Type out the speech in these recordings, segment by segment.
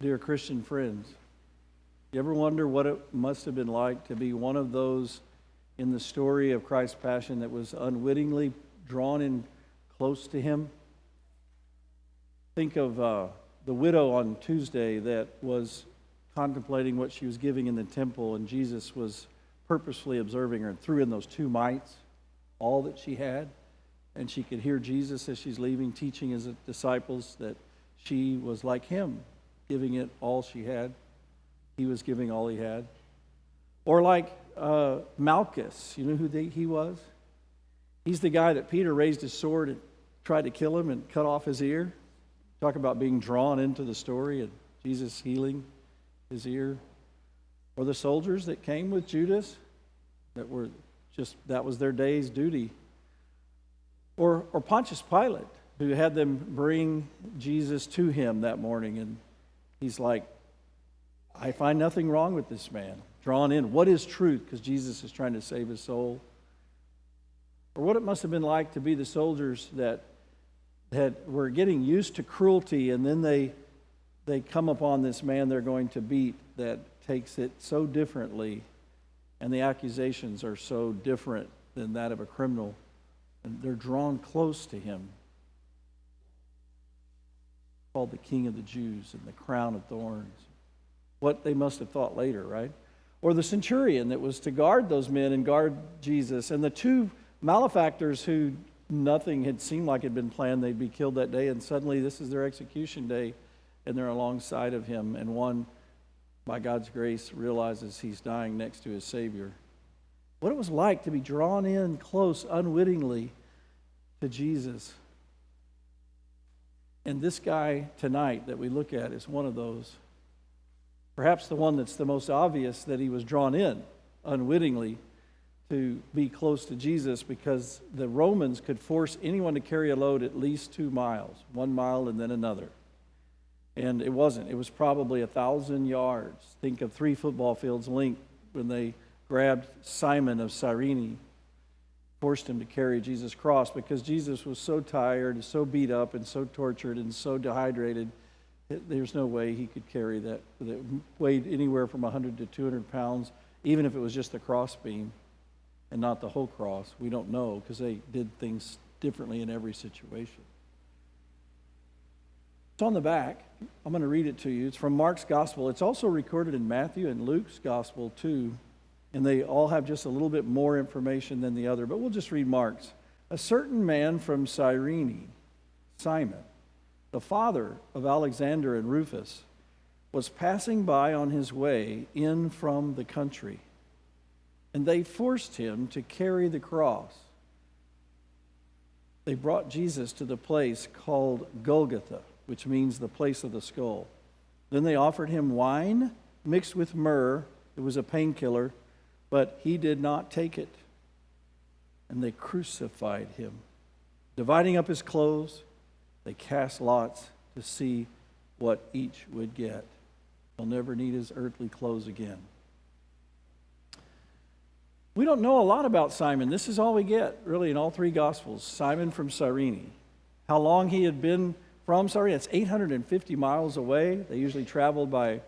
dear Christian friends, you ever wonder what it must have been like to be one of those in the story of Christ's Passion that was unwittingly drawn in close to him? Think of the widow on Tuesday that was contemplating what she was giving in the temple, and Jesus was purposefully observing her and threw in those 2 mites, all that she had. And she could hear Jesus as she's leaving, teaching his disciples that she was like him, giving it all she had. He was giving all he had. Or like Malchus, you know who he was? He's the guy that Peter raised his sword and tried to kill him and cut off his ear. Talk about being drawn into the story and Jesus healing his ear. Or the soldiers that came with Judas, that was their day's duty. Or Pontius Pilate, who had them bring Jesus to him that morning, and he's like, I find nothing wrong with this man. Drawn in. What is truth? Because Jesus is trying to save his soul. Or what it must have been like to be the soldiers that were getting used to cruelty, and then they come upon this man they're going to beat that takes it so differently, and the accusations are so different than that of a criminal, and they're drawn close to him. Called the King of the Jews and the crown of thorns. What they must have thought later, right? Or the centurion that was to guard those men and guard Jesus, and the 2 malefactors who nothing had seemed like had been planned, they'd be killed that day, and suddenly this is their execution day, and they're alongside of him, and one, by God's grace, realizes he's dying next to his Savior. What it was like to be drawn in close, unwittingly, to Jesus. And this guy tonight that we look at is one of those. Perhaps the one that's the most obvious, that he was drawn in unwittingly to be close to Jesus, because the Romans could force anyone to carry a load at least 2 miles, 1 mile and then another. And it wasn't. It was probably 1,000 yards. Think of 3 football fields length when they grabbed Simon of Cyrene, forced him to carry Jesus' cross, because Jesus was so tired and so beat up and so tortured and so dehydrated, there's no way he could carry that. That weighed anywhere from 100 to 200 pounds, even if it was just the crossbeam and not the whole cross. We don't know, because they did things differently in every situation. It's on the back. I'm going to read it to you. It's from Mark's Gospel. It's also recorded in Matthew and Luke's Gospel too, and they all have just a little bit more information than the other, but we'll just read Mark's. A certain man from Cyrene, Simon, the father of Alexander and Rufus, was passing by on his way in from the country, and they forced him to carry the cross. They brought Jesus to the place called Golgotha, which means the place of the skull. Then they offered him wine mixed with myrrh. It was a painkiller, but he did not take it. And they crucified him. Dividing up his clothes, they cast lots to see what each would get. He'll never need his earthly clothes again. We don't know a lot about Simon. This is all we get, really, in all 3 Gospels. Simon from Cyrene. How long he had been from Cyrene. It's 850 miles away. They usually traveled by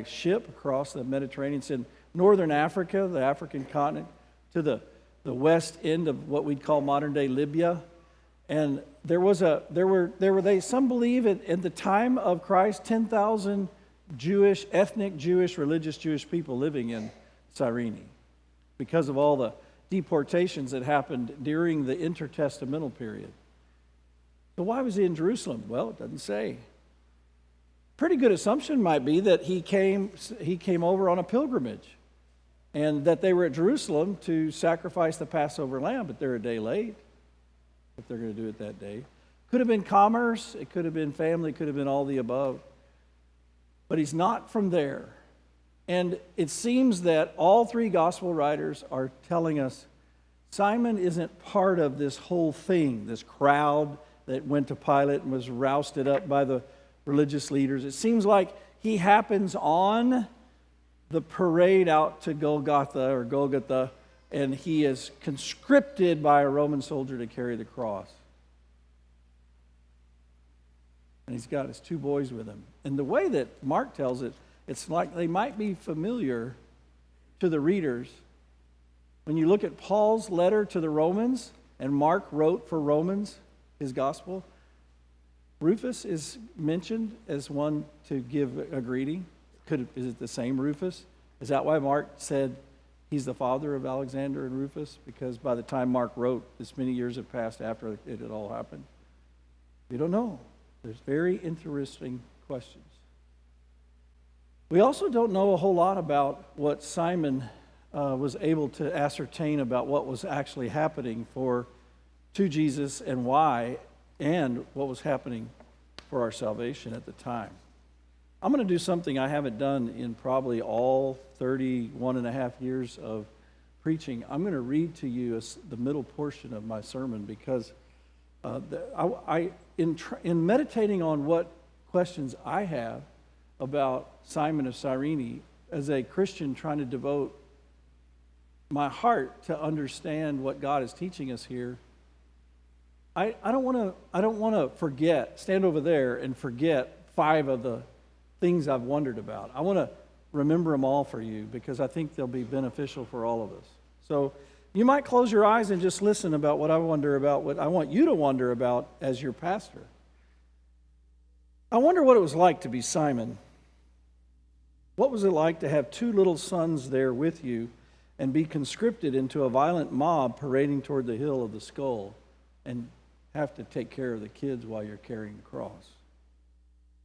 ship across the Mediterranean. It's in northern Africa, the African continent, to the west end of what we'd call modern-day Libya. And some believe at the time of Christ, 10,000 ethnic Jewish, religious Jewish people living in Cyrene, because of all the deportations that happened during the intertestamental period. So why was he in Jerusalem? Well, it doesn't say. Pretty good assumption might be that he came over on a pilgrimage, and that they were at Jerusalem to sacrifice the Passover lamb, but they're a day late if they're going to do it that day. Could have been commerce, it could have been family, it could have been all the above. But he's not from there. And it seems that all 3 gospel writers are telling us Simon isn't part of this whole thing, this crowd that went to Pilate and was rousted up by the religious leaders. It seems like he happens on the parade out to Golgotha, and he is conscripted by a Roman soldier to carry the cross. and he's got his two boys with him. And the way that Mark tells it, it's like they might be familiar to the readers. When you look at Paul's letter to the Romans, and Mark wrote for Romans, his gospel, Rufus is mentioned as one to give a greeting. Is it the same Rufus? Is that why Mark said he's the father of Alexander and Rufus? Because by the time Mark wrote, this many years have passed after it had all happened. We don't know. There's very interesting questions. We also don't know a whole lot about what Simon was able to ascertain about what was actually happening to Jesus and why, and what was happening for our salvation at the time. I'm going to do something I haven't done in probably all 31 and a half years of preaching. I'm going to read to you the middle portion of my sermon because in meditating on what questions I have about Simon of Cyrene, as a Christian trying to devote my heart to understand what God is teaching us here, I don't want to stand over there and forget 5 of the things I've wondered about. I want to remember them all for you because I think they'll be beneficial for all of us. So you might close your eyes and just listen about what I wonder about, what I want you to wonder about as your pastor. I wonder what it was like to be Simon. What was it like to have 2 little sons there with you and be conscripted into a violent mob parading toward the hill of the skull and have to take care of the kids while you're carrying the cross?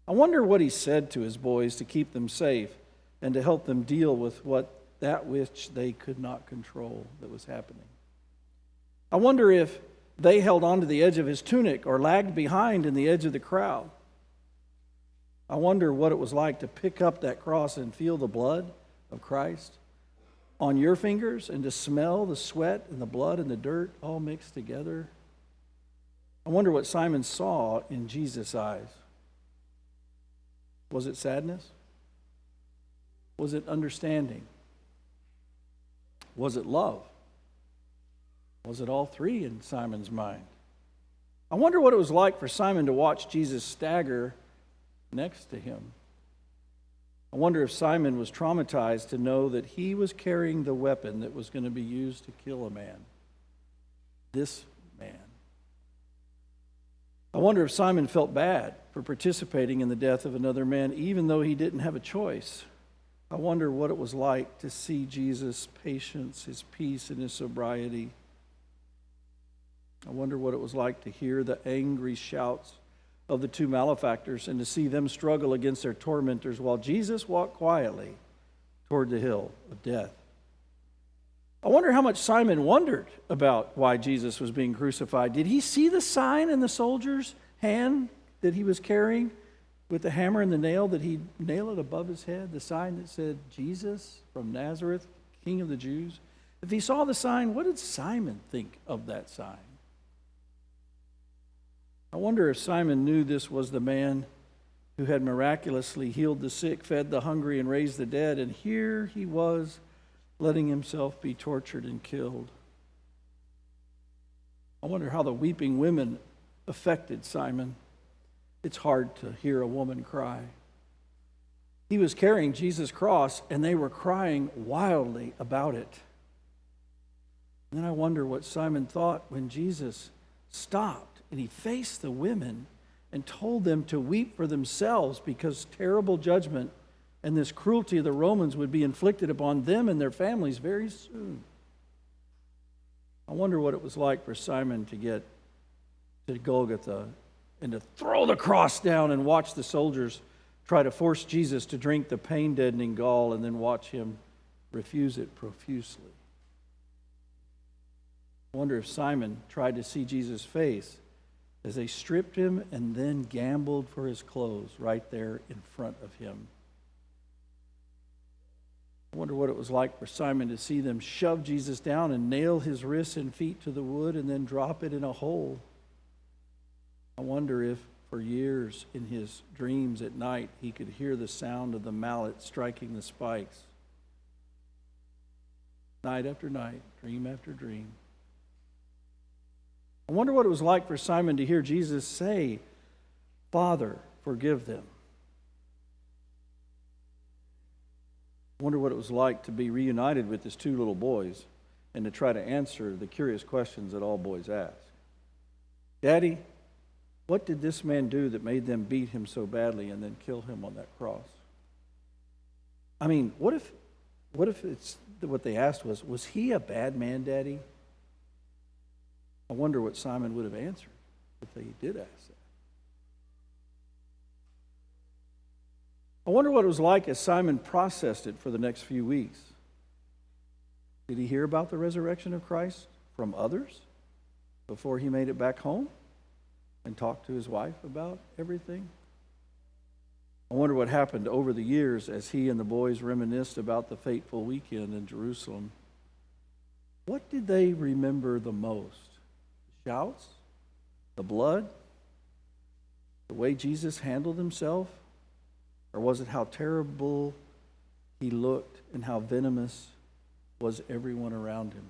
I wonder what he said to his boys to keep them safe and to help them deal with that which they could not control that was happening. I wonder if they held on to the edge of his tunic or lagged behind in the edge of the crowd. I wonder what it was like to pick up that cross and feel the blood of Christ on your fingers and to smell the sweat and the blood and the dirt all mixed together. I wonder what Simon saw in Jesus' eyes. Was it sadness? Was it understanding? Was it love? Was it all 3 in Simon's mind? I wonder what it was like for Simon to watch Jesus stagger next to him. I wonder if Simon was traumatized to know that he was carrying the weapon that was going to be used to kill a man. This man. I wonder if Simon felt bad for participating in the death of another man, even though he didn't have a choice. I wonder what it was like to see Jesus' patience, his peace, and his sobriety. I wonder what it was like to hear the angry shouts of the 2 malefactors and to see them struggle against their tormentors while Jesus walked quietly toward the hill of death. I wonder how much Simon wondered about why Jesus was being crucified. Did he see the sign in the soldier's hand that he was carrying with the hammer and the nail? Did he nail it above his head, the sign that said, Jesus from Nazareth, King of the Jews? If he saw the sign, what did Simon think of that sign? I wonder if Simon knew this was the man who had miraculously healed the sick, fed the hungry, and raised the dead, and here he was letting himself be tortured and killed. I wonder how the weeping women affected Simon. It's hard to hear a woman cry. He was carrying Jesus' cross, and they were crying wildly about it. And then I wonder what Simon thought when Jesus stopped and he faced the women and told them to weep for themselves because terrible judgment and this cruelty of the Romans would be inflicted upon them and their families very soon. I wonder what it was like for Simon to get to Golgotha and to throw the cross down and watch the soldiers try to force Jesus to drink the pain-deadening gall and then watch him refuse it profusely. I wonder if Simon tried to see Jesus' face as they stripped him and then gambled for his clothes right there in front of him. I wonder what it was like for Simon to see them shove Jesus down and nail his wrists and feet to the wood and then drop it in a hole. I wonder if for years in his dreams at night he could hear the sound of the mallet striking the spikes. Night after night, dream after dream. I wonder what it was like for Simon to hear Jesus say, Father, forgive them. I wonder what it was like to be reunited with his two little boys and to try to answer the curious questions that all boys ask. Daddy, what did this man do that made them beat him so badly and then kill him on that cross? I mean, what if it's what they asked was he a bad man, Daddy? I wonder what Simon would have answered if they did ask that. I wonder what it was like as Simon processed it for the next few weeks. Did he hear about the resurrection of Christ from others before he made it back home and talked to his wife about everything? I wonder what happened over the years as he and the boys reminisced about the fateful weekend in Jerusalem. What did they remember the most? The shouts? The blood? The way Jesus handled himself? Or was it how terrible he looked and how venomous was everyone around him?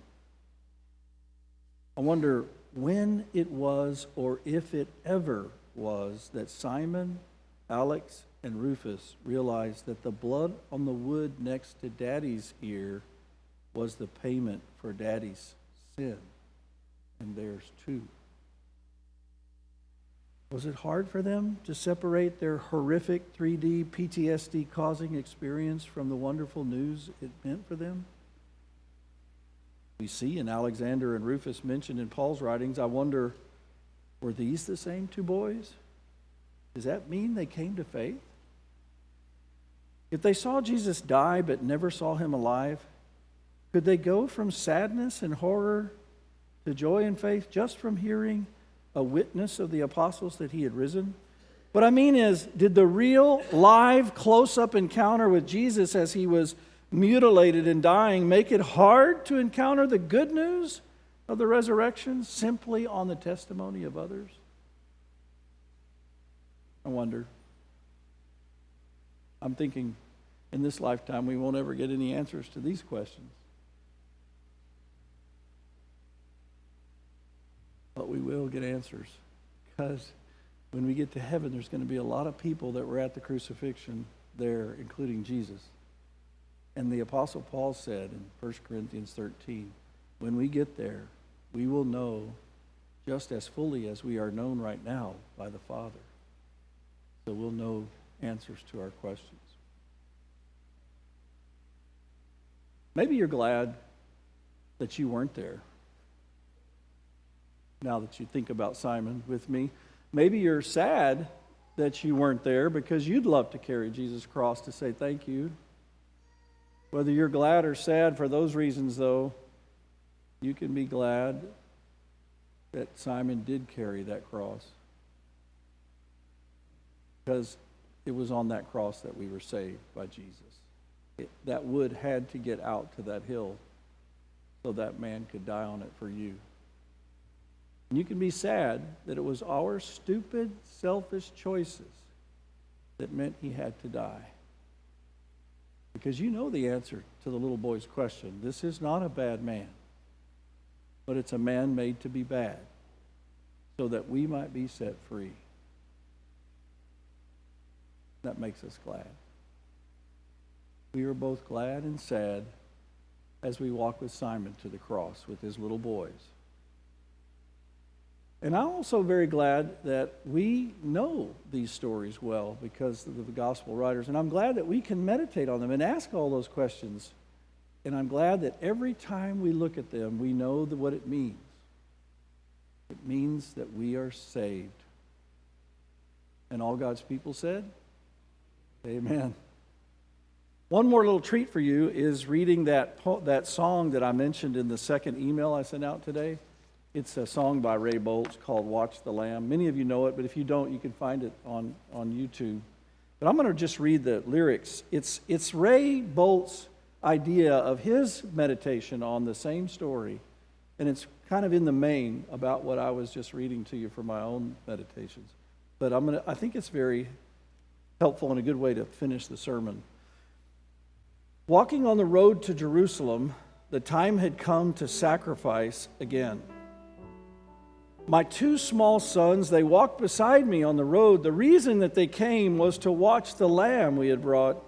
I wonder when it was, or if it ever was, that Simon, Alex, and Rufus realized that the blood on the wood next to Daddy's ear was the payment for Daddy's sin, and theirs too. Was it hard for them to separate their horrific 3D PTSD-causing experience from the wonderful news it meant for them? We see in Alexander and Rufus mentioned in Paul's writings, I wonder, were these the same two boys? Does that mean they came to faith? If they saw Jesus die but never saw him alive, could they go from sadness and horror to joy and faith just from hearing a witness of the apostles that he had risen? What I mean is, did the real, live, close-up encounter with Jesus as he was mutilated and dying make it hard to encounter the good news of the resurrection simply on the testimony of others? I wonder. I'm thinking in this lifetime we won't ever get any answers to these questions. But we will get answers, because when we get to heaven, there's going to be a lot of people that were at the crucifixion there, including Jesus. And the Apostle Paul said in 1 Corinthians 13, when we get there, we will know just as fully as we are known right now by the Father. So we'll know answers to our questions. Maybe you're glad that you weren't there. Now that you think about Simon with me, maybe you're sad that you weren't there because you'd love to carry Jesus' cross to say thank you. Whether you're glad or sad for those reasons, though, you can be glad that Simon did carry that cross, because it was on that cross that we were saved by Jesus. That wood had to get out to that hill so that man could die on it for you. And you can be sad that it was our stupid, selfish choices that meant he had to die. Because you know the answer to the little boy's question. This is not a bad man, but it's a man made to be bad so that we might be set free. That makes us glad. We are both glad and sad as we walk with Simon to the cross with his little boys. And I'm also very glad that we know these stories well because of the gospel writers. And I'm glad that we can meditate on them and ask all those questions. And I'm glad that every time we look at them, we know what it means. It means that we are saved. And all God's people said, amen. One more little treat for you is reading that song that I mentioned in the second email I sent out today. It's a song by Ray Boltz called Watch the Lamb. Many of you know it, but if you don't, you can find it on YouTube. But I'm going to just read the lyrics. It's Ray Boltz's idea of his meditation on the same story, and it's kind of in the main about what I was just reading to you for my own meditations. But I think it's very helpful and a good way to finish the sermon. Walking on the road to Jerusalem, the time had come to sacrifice again. My two small sons, they walked beside me on the road. The reason that they came was to watch the lamb we had brought.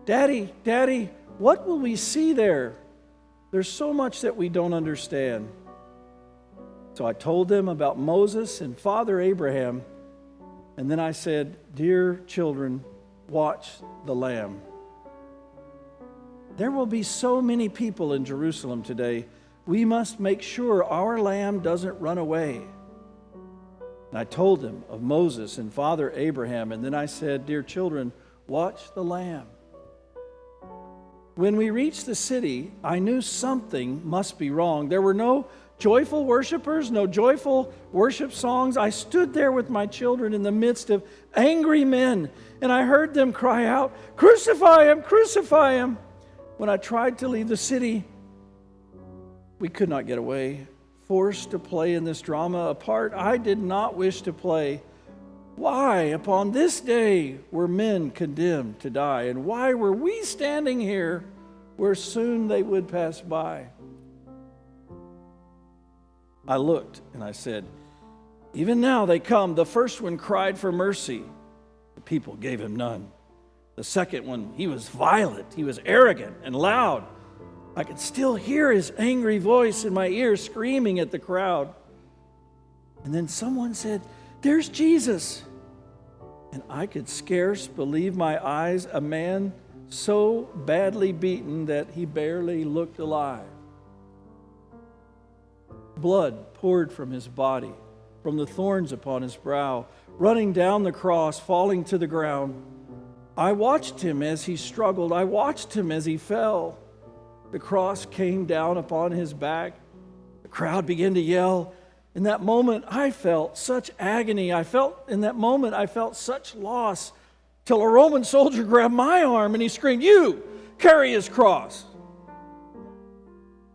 Daddy, Daddy, what will we see there? There's so much that we don't understand. So I told them about Moses and Father Abraham. And then I said, dear children, watch the lamb. There will be so many people in Jerusalem today. We must make sure our lamb doesn't run away. And I told them of Moses and Father Abraham. And then I said, dear children, watch the lamb. When we reached the city, I knew something must be wrong. There were no joyful worshipers, no joyful worship songs. I stood there with my children in the midst of angry men, and I heard them cry out, crucify him, crucify him. When I tried to leave the city, we could not get away. Forced to play in this drama a part I did not wish to play. Why, upon this day, were men condemned to die? And why were we standing here where soon they would pass by? I looked and I said, even now they come. The first one cried for mercy. The people gave him none. The second one, he was violent. He was arrogant and loud. I could still hear his angry voice in my ear screaming at the crowd. And then someone said, there's Jesus. And I could scarce believe my eyes, a man so badly beaten that he barely looked alive. Blood poured from his body, from the thorns upon his brow, running down the cross, falling to the ground. I watched him as he struggled. I watched him as he fell. The cross came down upon his back. The crowd began to yell. In that moment, I felt such agony. I felt such loss, till a Roman soldier grabbed my arm and he screamed, you, carry his cross.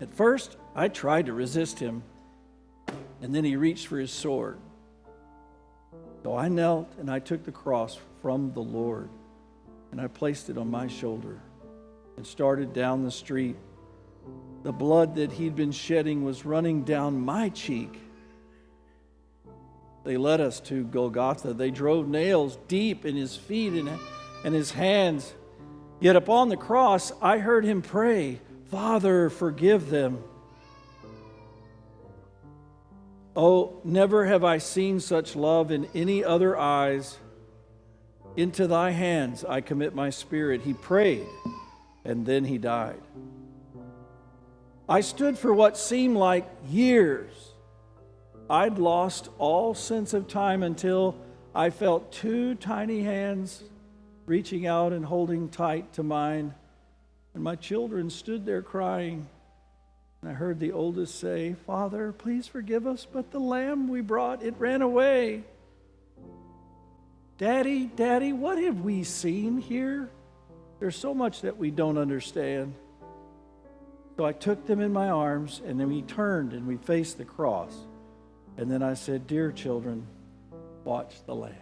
At first, I tried to resist him, and then he reached for his sword. So I knelt and I took the cross from the Lord, and I placed it on my shoulder and started down the street. The blood that he'd been shedding was running down my cheek. They led us to Golgotha. They drove nails deep in his feet and his hands. Yet upon the cross, I heard him pray, Father, forgive them. Oh, never have I seen such love in any other eyes. Into thy hands I commit my spirit. He prayed, and then he died. I stood for what seemed like years. I'd lost all sense of time until I felt two tiny hands reaching out and holding tight to mine. And my children stood there crying. And I heard the oldest say, Father, please forgive us, but the lamb we brought, it ran away. Daddy, Daddy, what have we seen here? There's so much that we don't understand. So I took them in my arms, and then we turned and we faced the cross. And then I said, dear children, watch the lamb.